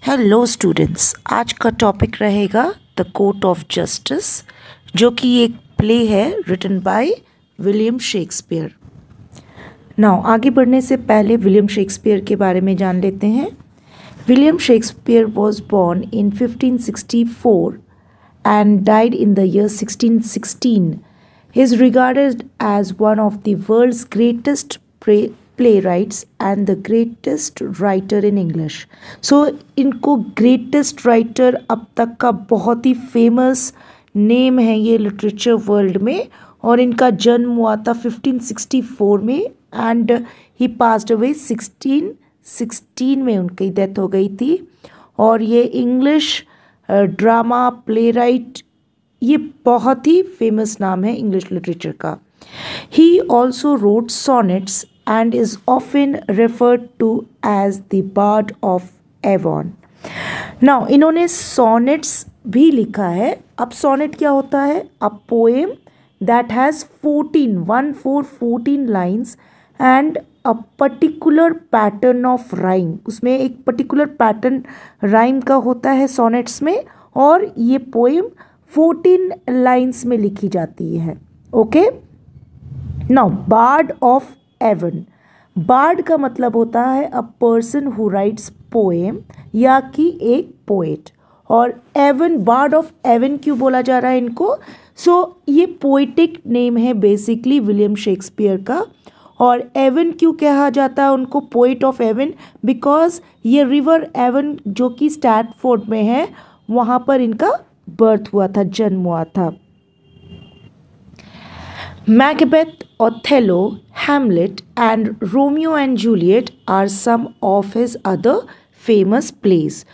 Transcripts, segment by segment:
Hello students, आज का topic रहेगा द कोर्ट ऑफ जस्टिस, जो कि एक प्ले है written by William Shakespeare. Now आगे बढ़ने से पहले विलियम शेक्सपियर के बारे में जान लेते हैं। William Shakespeare was born in 1564 and died in the year 1616. He is regarded as one of the world's greatest playwrights and the greatest writer in English. So इनको greatest writer अब तक का बहुत ही famous नेम है ये literature world में, और इनका जन्म हुआ था 1564 में एंड ही पास्ड अवे 1616 में उनकी डेथ हो गई थी। और ये इंग्लिश ड्रामा प्ले ये बहुत ही फेमस नाम है इंग्लिश लिटरेचर का। He also wrote sonnets and is often referred to as the bard of Avon. Now इन्होंने सॉनेट्स भी लिखा है। अब सॉनेट क्या होता है? A poem that has 14 lines and a particular pattern of rhyme. उसमें एक पर्टिकुलर पैटर्न राइम का होता है सॉनेट्स में, और ये पोएम 14 लाइन्स में लिखी जाती है। Okay, now bard of Avon. Bard का मतलब होता है a person who writes poem, या कि एक पोएट। और एवन, बार्ड ऑफ एवन क्यों बोला जा रहा है इनको? ये पोइटिक नेम है बेसिकली विलियम शेक्सपियर का। और एवन क्यों कहा जाता है उनको पोइट ऑफ एवन? बिकॉज ये रिवर एवन जो कि स्टैटफोर्ड में है, वहाँ पर इनका बर्थ हुआ था, जन्म हुआ था। Macbeth, Othello, Hamlet and Romeo and Juliet are some of his other famous plays.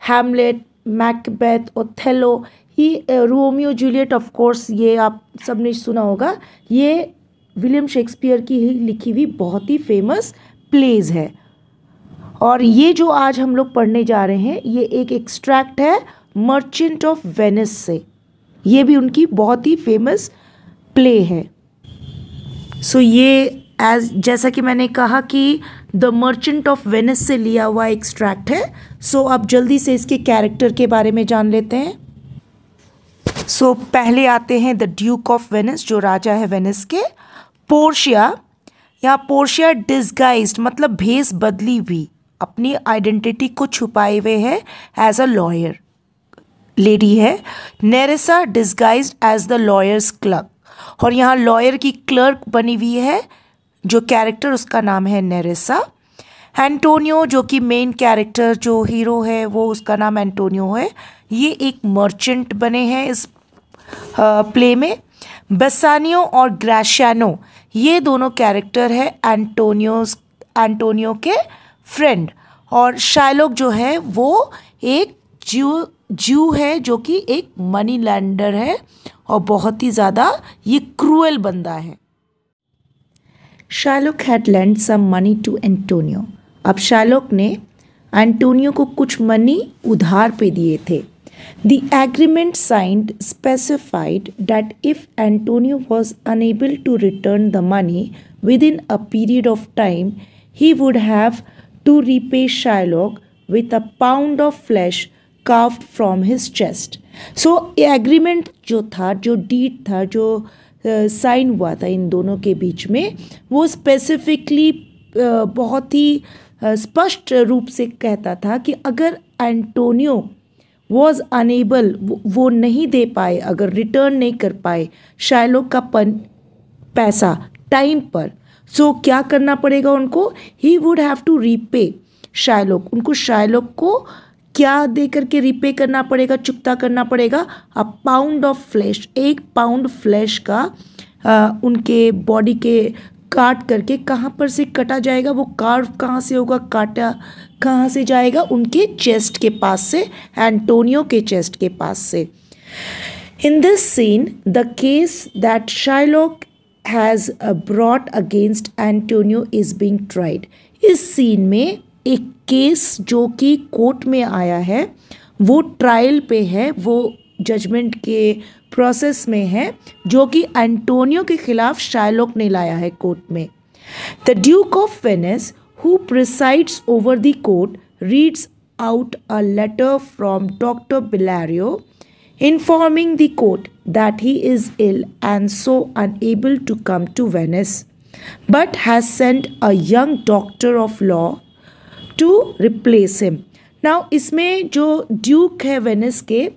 Hamlet, Macbeth, Othello, Romeo Juliet, of course ये आप सबने सुना होगा। ये विलियम शेक्सपियर की ही लिखी हुई बहुत ही फेमस प्लेज है। और ये जो आज हम लोग पढ़ने जा रहे हैं, ये एक एक्सट्रैक्ट है मर्चेंट ऑफ वेनिस से। ये भी उनकी बहुत ही फेमस प्ले है। ये जैसा कि मैंने कहा कि द मर्चेंट ऑफ वेनिस से लिया हुआ एक्सट्रैक्ट है। अब जल्दी से इसके कैरेक्टर के बारे में जान लेते हैं। पहले आते हैं द ड्यूक ऑफ वेनिस, जो राजा है वेनिस के। पोर्शिया, यहाँ पोर्शिया डिस्गाइज्ड मतलब भेस बदली हुई, अपनी आइडेंटिटी को छुपाए हुए है एज अ लॉयर लेडी है। Nerissa disguised as the lawyer's clerk, और यहाँ लॉयर की क्लर्क बनी हुई है। जो कैरेक्टर उसका नाम है नेरेसा। एंटोनियो, जो कि मेन कैरेक्टर जो हीरो है वो उसका नाम एंटोनियो है। ये एक मर्चेंट बने हैं इस प्ले में। बेसानियो और ग्राशियानो, ये दोनों कैरेक्टर है एंटोनियो के फ्रेंड। और शाइलॉक जो है वो एक जू है, जो कि एक मनी लैंडर है और बहुत ही ज़्यादा ये क्रूएल बंदा है। Shylock had lend some money to Antonio. अब शाइलॉक ने एंटोनियो को कुछ मनी उधार पे दिए थे। The agreement signed specified that if Antonio was unable to return the money within a period of time, he would have to repay Shylock with a pound of flesh carved from his chest. ये agreement जो था, जो deed था, जो sign हुआ था इन दोनों के बीच में, वो स्पेसिफिकली बहुत ही स्पष्ट रूप से कहता था कि अगर एंटोनियो वॉज अनेबल, वो नहीं दे पाए, अगर रिटर्न नहीं कर पाए शाइलॉक का पैसा टाइम पर, क्या करना पड़ेगा उनको? He would have to repay Shylock. उनको शाइलॉक को क्या दे करके रीपे करना पड़ेगा, चुकता करना पड़ेगा? A pound of flesh, 1 pound flesh का उनके बॉडी के काट करके, कहाँ पर से कटा जाएगा, वो कार्व कहाँ से होगा, काटा कहाँ से जाएगा? उनके चेस्ट के पास से, एंटोनियो के चेस्ट के पास से। In this seen the case that Shylock has brought against Antonio is being tried. इस सीन में एक केस जो कि कोर्ट में आया है, वो ट्रायल पे है, वो जजमेंट के प्रोसेस में है, जो कि एंटोनियो के खिलाफ शाइलॉक ने लाया है कोर्ट में। The Duke of Venice, who presides over the court, reads out a letter from Dr. Bellario informing the court that he is ill and so unable to come to Venice, but has sent a young doctor of law to replace him. Now इसमें जो Duke है Venice के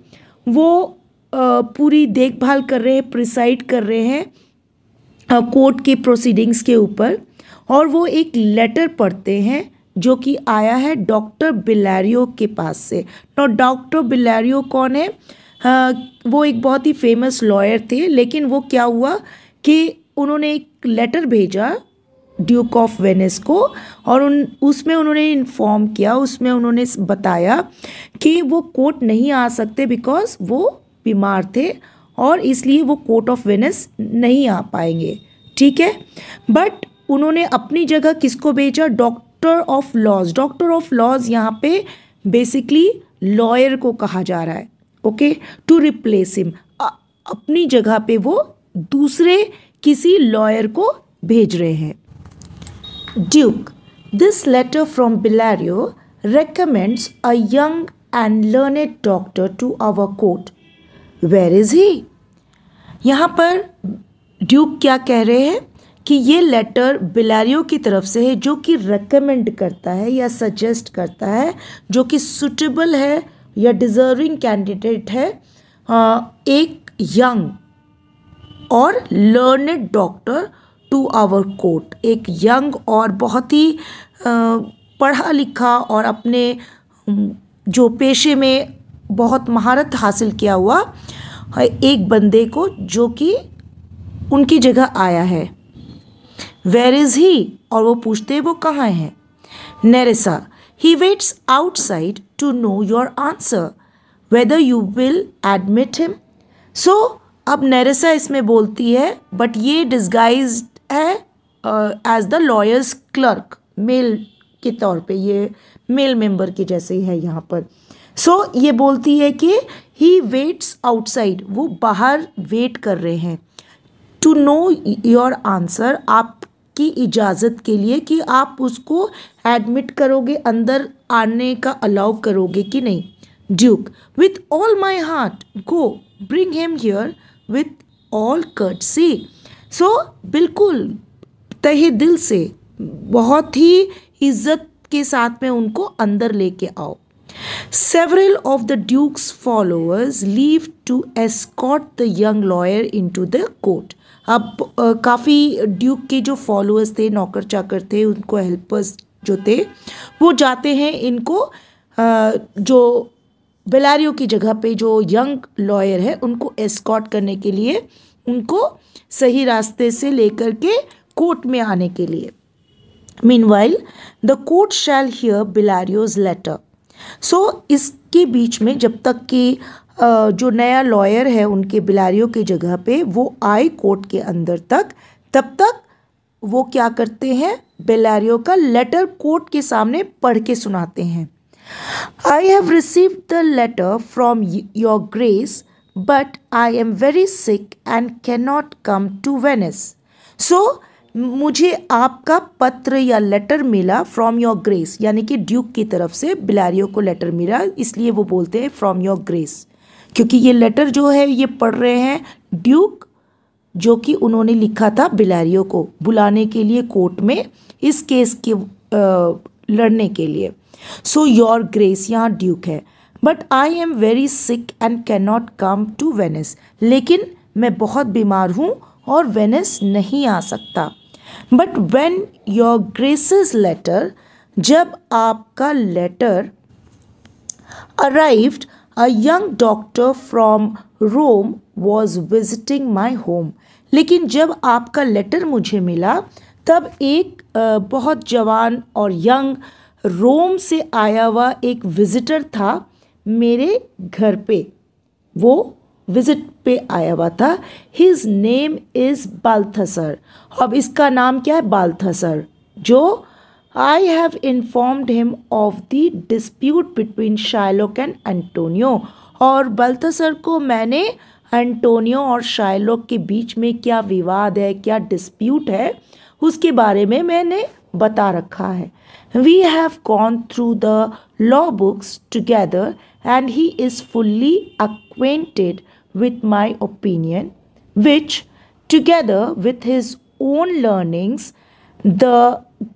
वो पूरी देखभाल कर रहे हैं, प्रिसाइड कर रहे हैं कोर्ट के प्रोसीडिंग्स के ऊपर, और वो एक लेटर पढ़ते हैं जो कि आया है डॉक्टर बिलारियो के पास से। तो डॉक्टर बिलारियो कौन है? वो एक बहुत ही फेमस लॉयर थे, लेकिन वो क्या हुआ कि उन्होंने एक लेटर भेजा ड्यूक ऑफ वेनिस को, और उसमें उन्होंने इन्फॉर्म किया, उसमें उन्होंने बताया कि वो कोर्ट नहीं आ सकते बिकॉज वो बीमार थे और इसलिए वो कोर्ट ऑफ वेनिस नहीं आ पाएंगे। ठीक है, बट उन्होंने अपनी जगह किसको भेजा? Doctor of laws. Doctor of laws यहाँ पे बेसिकली लॉयर को कहा जा रहा है, ओके, टू रिप्लेस हिम। अपनी जगह पे वो दूसरे किसी लॉयर को भेज रहे हैं। Duke, this letter from Bellario recommends a young and learned doctor to our court. Where is he? यहाँ पर ड्यूक क्या कह रहे हैं कि ये लेटर बिलारियो की तरफ से है जो कि रेकमेंड करता है या सजेस्ट करता है, जो कि सुटेबल है या डिज़र्विंग कैंडिडेट है एक यंग और learned doctor to our court. एक यंग और बहुत ही पढ़ा लिखा और अपने जो पेशे में बहुत महारत हासिल किया हुआ एक बंदे को जो कि उनकी जगह आया है। Where is he? और वो पूछते हैं वो कहाँ हैं। Nerissa, he waits outside to know your answer whether you will admit him. So अब नेरेसा इसमें बोलती है, बट ये डिस्गाइज है as the lawyer's clerk, male के तौर पे, ये मेल मेंबर के जैसे ही है यहाँ पर। सो ये बोलती है कि ही वेट्स आउटसाइड, वो बाहर वेट कर रहे हैं, टू नो योर आंसर, आपकी इजाज़त के लिए कि आप उसको एडमिट करोगे, अंदर आने का अलाउ करोगे कि नहीं। Duke, with all my heart, go bring him here with all courtesy. So बिल्कुल तहे दिल से, बहुत ही इज्जत के साथ में उनको अंदर लेके आओ। Several of the Duke's followers leave to escort the young lawyer into the court. अब काफ़ी ड्यूक के जो फॉलोअर्स थे, नौकर चाकर थे, उनको हेल्पर्स जो थे, वो जाते हैं इनको जो बेलारियो की जगह पे जो यंग लॉयर है उनको एस्कॉर्ट करने के लिए, उनको सही रास्ते से लेकर के कोर्ट में आने के लिए। Meanwhile, the court shall hear Bellario's letter. सो इसके बीच में जब तक कि जो नया लॉयर है उनके बिलारियो की जगह पे वो आए कोर्ट के अंदर तक, तब तक वो क्या करते हैं, बेलारियो का लेटर कोर्ट के सामने पढ़ के सुनाते हैं। I have received the letter from your grace but I am very sick and can not come to Venice. So मुझे आपका पत्र या लेटर मिला फ्रॉम योर ग्रेस, यानी कि ड्यूक की तरफ से बिलारियो को लेटर मिला, इसलिए वो बोलते हैं फ्रॉम योर ग्रेस, क्योंकि ये लेटर जो है ये पढ़ रहे हैं ड्यूक, जो कि उन्होंने लिखा था बिलारियो को बुलाने के लिए कोर्ट में इस केस के लड़ने के लिए। सो योर ग्रेस यहाँ ड्यूक है, but I am very sick and can not come to Venice, लेकिन मैं बहुत बीमार हूँ और वेनिस नहीं आ सकता। But when your grace's letter, जब आपका letter arrived, a young doctor from Rome was visiting my home. लेकिन जब आपका लेटर मुझे मिला तब एक बहुत जवान और यंग रोम से आया हुआ एक विजिटर था मेरे घर पे, वो विजिट पे आया हुआ था। His name is Balthasar. अब इसका नाम क्या है? बाल्थसर। जो I have informed him of the dispute between Shylock and Antonio. और बाल्थसर को मैंने एंटोनियो और शाइलॉक के बीच में क्या विवाद है, क्या डिस्प्यूट है, उसके बारे में मैंने बता रखा है। We have gone through the law books together and he is fully acquainted with my opinion, which, together with his own learnings, the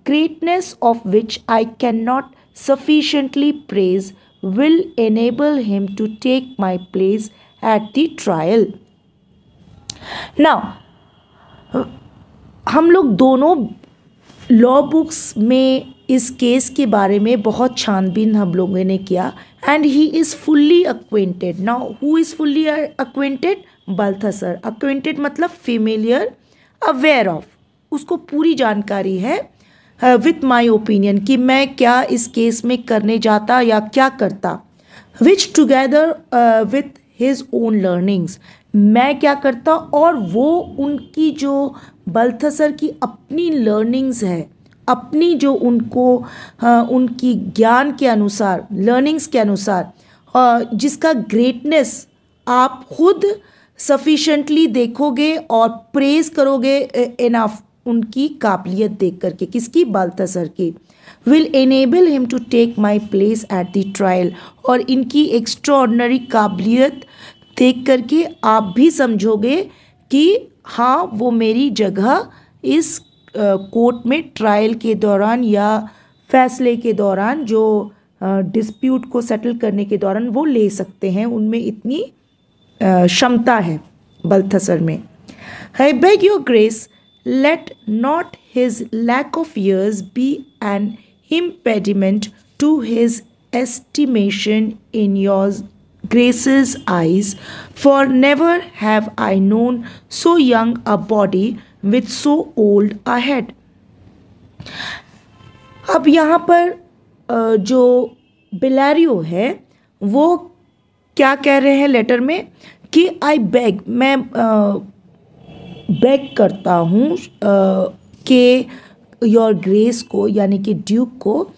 greatness of which I cannot sufficiently praise, will enable him to take my place at the trial. Now, हम लोग दोनों law books में इस case के बारे में बहुत छानबीन हम लोगों ने किया। And he is fully acquainted. Now who is fully acquainted? Balthasar. Acquainted मतलब फेमिलियर, अवेयर ऑफ, उसको पूरी जानकारी है विथ माई ओपिनियन कि मैं क्या इस केस में करने जाता या क्या करता। Which together with his own learnings, मैं क्या करता और वो उनकी जो बाल्थासर की अपनी लर्निंग्स है, अपनी जो उनको उनकी ज्ञान के अनुसार, लर्निंग्स के अनुसार, जिसका ग्रेटनेस आप खुद सफिशेंटली देखोगे और प्रेज करोगे इनफ, उनकी काबिलियत देख करके। किसकी? बाल्थासर की। Will enable him to take my place at the trial, और इनकी एक्स्ट्राऑर्डिनरी काबिलियत देख करके आप भी समझोगे कि हाँ, वो मेरी जगह इस कोर्ट में ट्रायल के दौरान या फैसले के दौरान, जो डिस्प्यूट को सेटल करने के दौरान वो ले सकते हैं, उनमें इतनी क्षमता है बाल्थासर में। I beg your grace, let not his lack of years be an impediment to his estimation in your grace's eyes, for never have I known so young a body with so old a head. अब यहाँ पर जो बिलारियो है वो क्या कह रहे हैं लेटर में कि आई बेग, मैं बेग करता हूँ कि योर ग्रेस को, यानी कि ड्यूक को,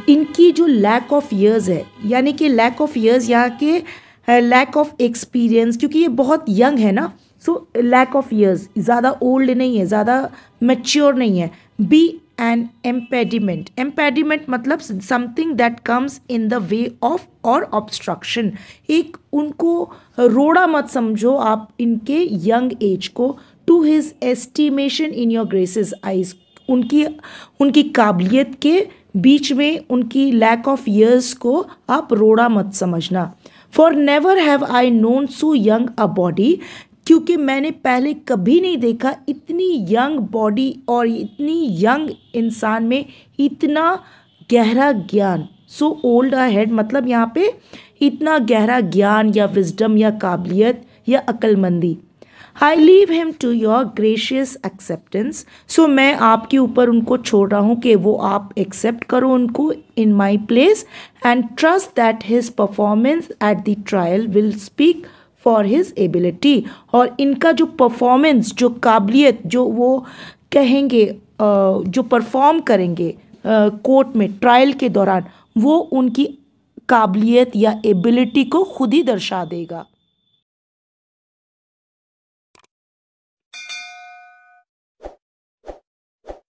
इनकी जो लैक ऑफ ईयर्स है, यानी कि लैक ऑफ ईयर्स यहाँ के लैक ऑफ एक्सपीरियंस, क्योंकि ये बहुत यंग है ना, सो लैक ऑफ ईयर्स, ज़्यादा ओल्ड नहीं है, ज़्यादा मैच्योर नहीं है। बी एन एम्पेडिमेंट, एम्पेडिमेंट मतलब something that comes in the way of or obstruction. एक उनको रोड़ा मत समझो आप इनके यंग एज को। To his estimation in your grace's eyes, उनकी काबिलियत के बीच में उनकी लैक ऑफ ईयर्स को आप रोड़ा मत समझना। For never have I known so young a body, क्योंकि मैंने पहले कभी नहीं देखा इतनी यंग बॉडी और इतनी यंग इंसान में इतना गहरा ज्ञान। सो ओल्ड अ हेड मतलब यहाँ पे इतना गहरा ज्ञान या विजडम या काबिलियत या अक्लमंदी। I leave him to your gracious acceptance, so मैं आपके ऊपर उनको छोड़ रहा हूँ कि वो आप एक्सेप्ट करो उनको in my place, and trust that his performance at the trial will speak for his ability. और इनका जो परफॉर्मेंस, जो काबिलियत, जो वो कहेंगे, जो परफॉर्म करेंगे कोर्ट में ट्रायल के दौरान, वो उनकी काबिलियत या एबिलिटी को खुद ही दर्शा देगा।